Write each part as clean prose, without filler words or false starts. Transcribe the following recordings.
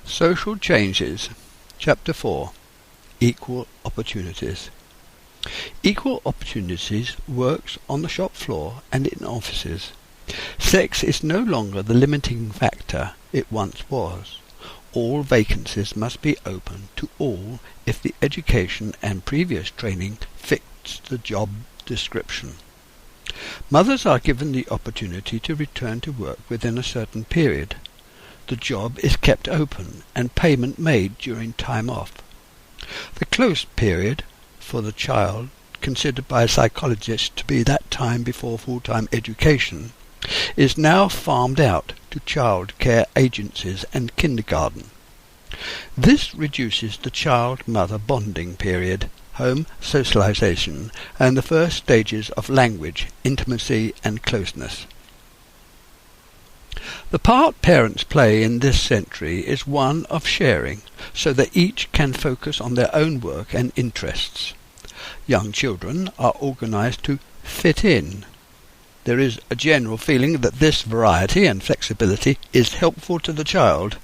Social Changes. Chapter 4. Equal Opportunities. Equal opportunities works on the shop floor and in offices. Sex is no longer the limiting factor it once was. All vacancies must be open to all if the education and previous training fits the job description. Mothers are given the opportunity to return to work within a certain period. The job is kept open and payment made during time off. The closed period for the child, considered by psychologists to be that time before full-time education, is now farmed out to child care agencies and kindergarten. This reduces the child-mother bonding period, home socialization, and the first stages of language, intimacy and closeness. The part parents play in this century is one of sharing, so that each can focus on their own work and interests. Young children are organized to fit in. There is a general feeling that this variety and flexibility is helpful to the child,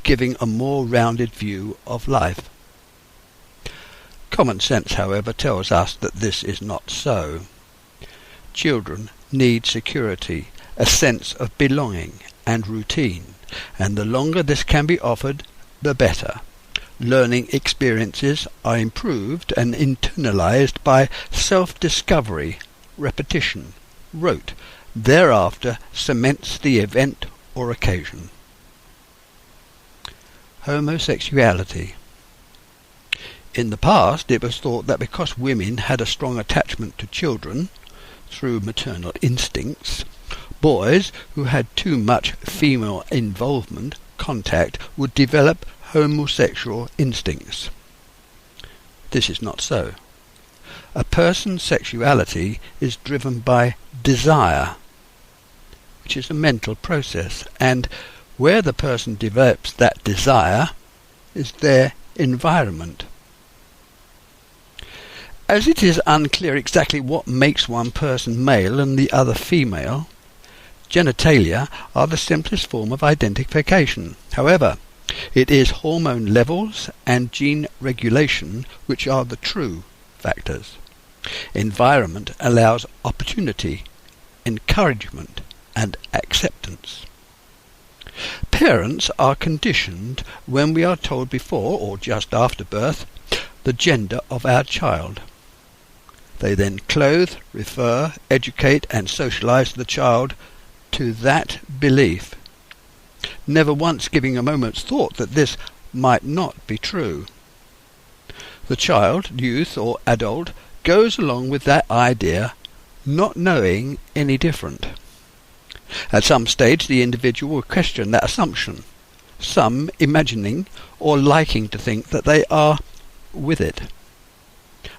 giving a more rounded view of life. Common sense, however, tells us that this is not so. Children need security, a sense of belonging and routine, and the longer this can be offered, the better. Learning experiences are improved and internalized by self-discovery, repetition, rote, thereafter cements the event or occasion. Homosexuality. In the past, it was thought that because women had a strong attachment to children, through maternal instincts, boys who had too much female involvement, contact, would develop homosexual instincts. This is not so. A person's sexuality is driven by desire, which is a mental process, and where the person develops that desire is their environment. As it is unclear exactly what makes one person male and the other female, genitalia are the simplest form of identification. However, it is hormone levels and gene regulation which are the true factors. Environment allows opportunity, encouragement, and acceptance. Parents are conditioned when we are told before or just after birth the gender of our child. They then clothe, refer, educate, and socialize the child to that belief, never once giving a moment's thought that this might not be true. The child, youth, or adult goes along with that idea, not knowing any different. At some stage the individual will question that assumption, some imagining or liking to think that they are with it,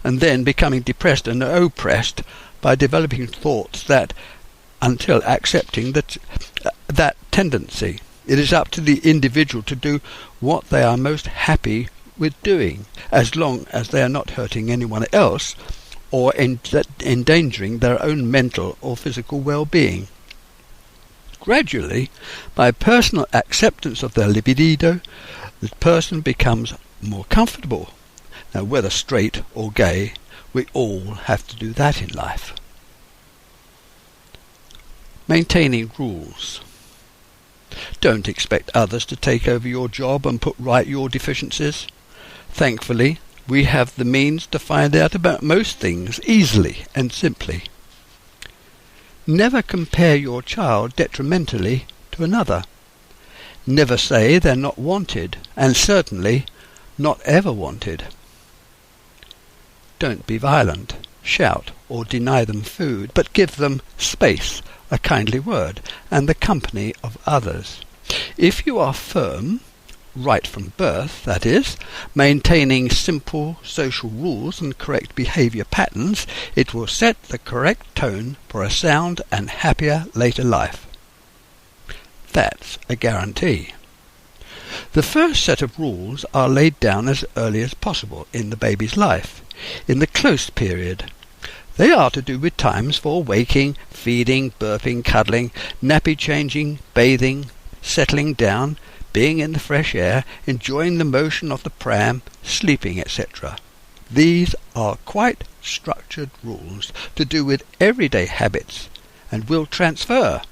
and then becoming depressed and oppressed by developing thoughts that, until accepting that tendency, it is up to the individual to do what they are most happy with doing, as long as they are not hurting anyone else or endangering their own mental or physical well-being. Gradually, by personal acceptance of their libido, the person becomes more comfortable. Now, whether straight or gay, we all have to do that in life. Maintaining rules. Don't expect others to take over your job and put right your deficiencies. Thankfully, we have the means to find out about most things easily and simply. Never compare your child detrimentally to another. Never say they're not wanted, and certainly not ever wanted. Don't be violent, shout, or deny them food, but give them space, a kindly word, and the company of others. If you are firm, right from birth, that is, maintaining simple social rules and correct behaviour patterns, it will set the correct tone for a sound and happier later life. That's a guarantee. The first set of rules are laid down as early as possible in the baby's life, in the close period. They are to do with times for waking, feeding, burping, cuddling, nappy changing, bathing, settling down, being in the fresh air, enjoying the motion of the pram, sleeping, etc. These are quite structured rules to do with everyday habits and will transfer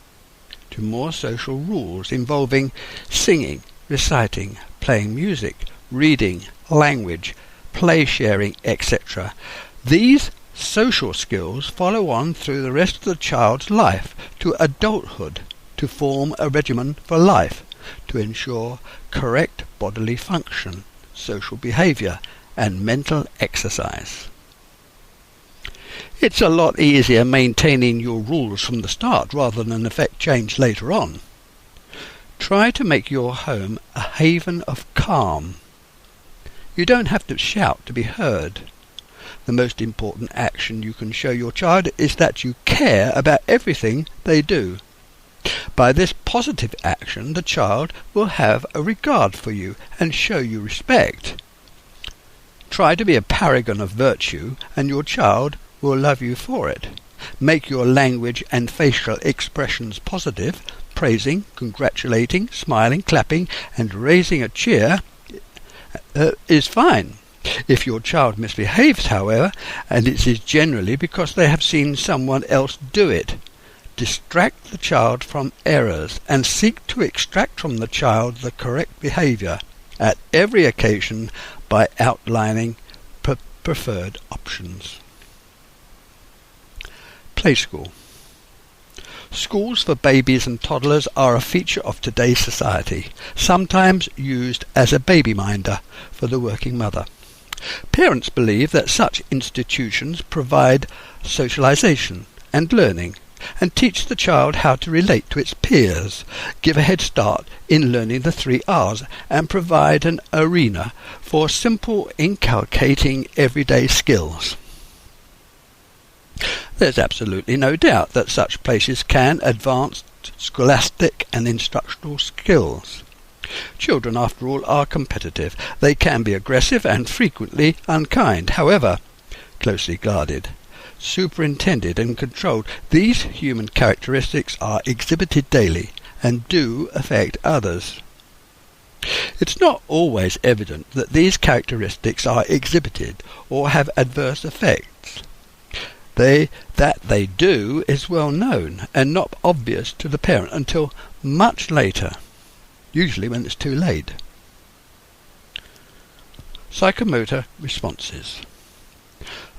to more social rules involving singing, reciting, playing music, reading, language, play sharing, etc. These social skills follow on through the rest of the child's life to adulthood to form a regimen for life to ensure correct bodily function, social behaviour and mental exercise. It's a lot easier maintaining your rules from the start rather than affect change later on. Try to make your home a haven of calm. You don't have to shout to be heard. The most important action you can show your child is that you care about everything they do. By this positive action, the child will have a regard for you and show you respect. Try to be a paragon of virtue, and your child will love you for it. Make your language and facial expressions positive. Praising, congratulating, smiling, clapping, and raising a cheer is fine. If your child misbehaves, however, and it is generally because they have seen someone else do it, distract the child from errors and seek to extract from the child the correct behaviour at every occasion by outlining preferred options. Playschool. Schools for babies and toddlers are a feature of today's society, sometimes used as a baby minder for the working mother. Parents believe that such institutions provide socialization and learning and teach the child how to relate to its peers, give a head start in learning the 3 R's, and provide an arena for simple inculcating everyday skills. There's absolutely no doubt that such places can advance scholastic and instructional skills. Children, after all, are competitive. They can be aggressive and frequently unkind. However, closely guarded, superintended and controlled, these human characteristics are exhibited daily and do affect others. It's not always evident that these characteristics are exhibited or have adverse effects. That they do is well known and not obvious to the parent until much later, usually when it's too late. Psychomotor responses.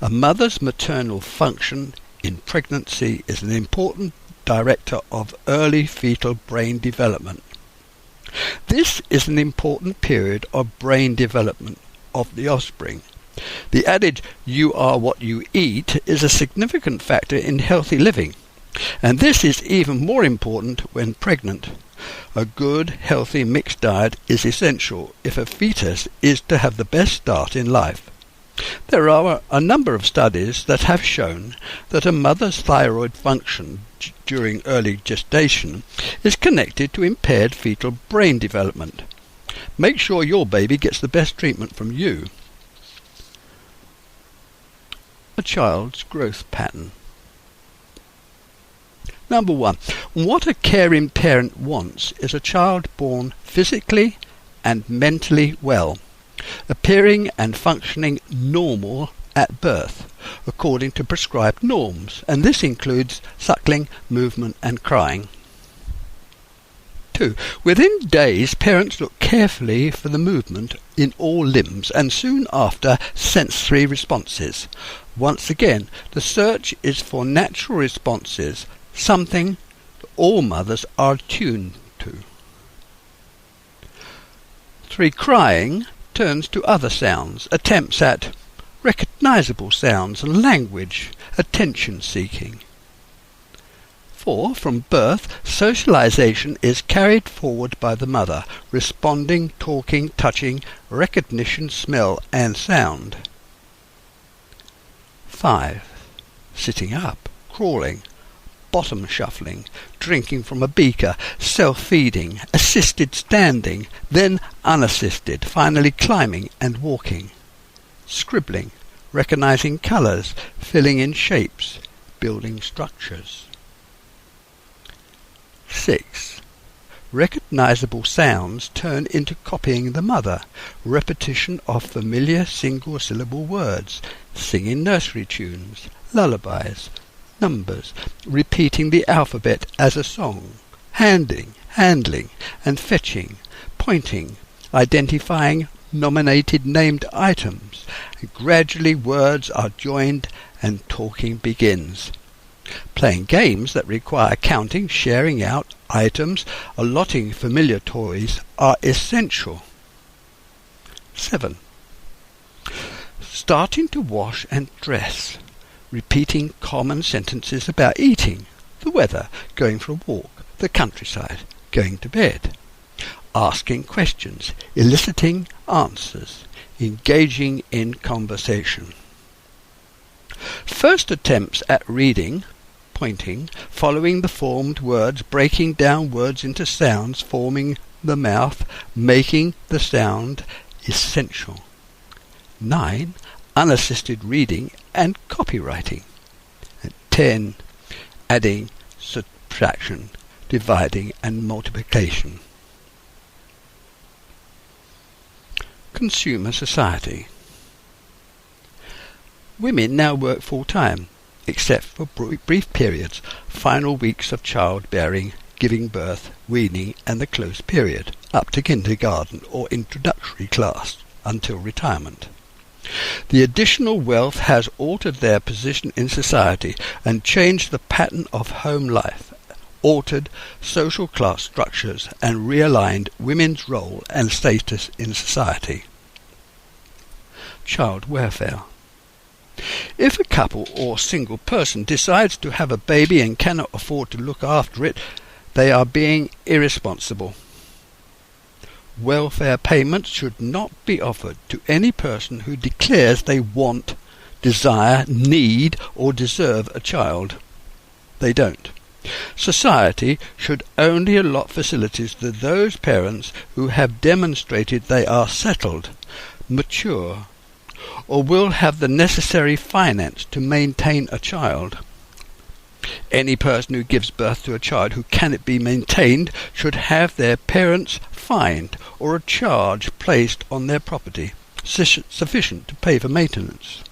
A mother's maternal function in pregnancy is an important director of early fetal brain development. This is an important period of brain development of the offspring. The adage, "you are what you eat," is a significant factor in healthy living, and this is even more important when pregnant. A good, healthy mixed diet is essential if a fetus is to have the best start in life. There are a number of studies that have shown that a mother's thyroid function during early gestation is connected to impaired fetal brain development. Make sure your baby gets the best treatment from you. A child's growth pattern. Number 1. What a caring parent wants is a child born physically and mentally well, appearing and functioning normal at birth, according to prescribed norms, and this includes suckling, movement and crying. 2. Within days, parents look carefully for the movement in all limbs and soon after sensory responses. Once again, the search is for natural responses, something all mothers are tuned to. 3. Crying turns to other sounds, attempts at recognizable sounds and language, attention-seeking. 4. From birth, socialization is carried forward by the mother, responding, talking, touching, recognition, smell and sound. 5. Sitting up, crawling, bottom shuffling, drinking from a beaker, self-feeding, assisted standing, then unassisted, finally climbing and walking. Scribbling, recognizing colours, filling in shapes, building structures. 6. Recognizable sounds turn into copying the mother, repetition of familiar single-syllable words, singing nursery tunes, lullabies, numbers, repeating the alphabet as a song, handling, and fetching, pointing, identifying nominated named items, and gradually words are joined and talking begins. Playing games that require counting, sharing out items, allotting familiar toys are essential. 7. Starting to wash and dress, repeating common sentences about eating, the weather, going for a walk, the countryside, going to bed. Asking questions, eliciting answers, engaging in conversation. First attempts at reading, pointing, following the formed words, breaking down words into sounds, forming the mouth, making the sound, essential. 9. Unassisted reading and copywriting. 10. Adding, subtraction, dividing and multiplication. Consumer society. Women now work full-time, except for brief periods, final weeks of childbearing, giving birth, weaning, and the close period, up to kindergarten or introductory class, until retirement. The additional wealth has altered their position in society and changed the pattern of home life, altered social class structures, and realigned women's role and status in society. Child welfare. If a couple or single person decides to have a baby and cannot afford to look after it, they are being irresponsible. Welfare payments should not be offered to any person who declares they want, desire, need, or deserve a child. They don't. Society should only allot facilities to those parents who have demonstrated they are settled, mature, or will have the necessary finance to maintain a child. Any person who gives birth to a child who cannot be maintained should have their parents fined or a charge placed on their property sufficient to pay for maintenance.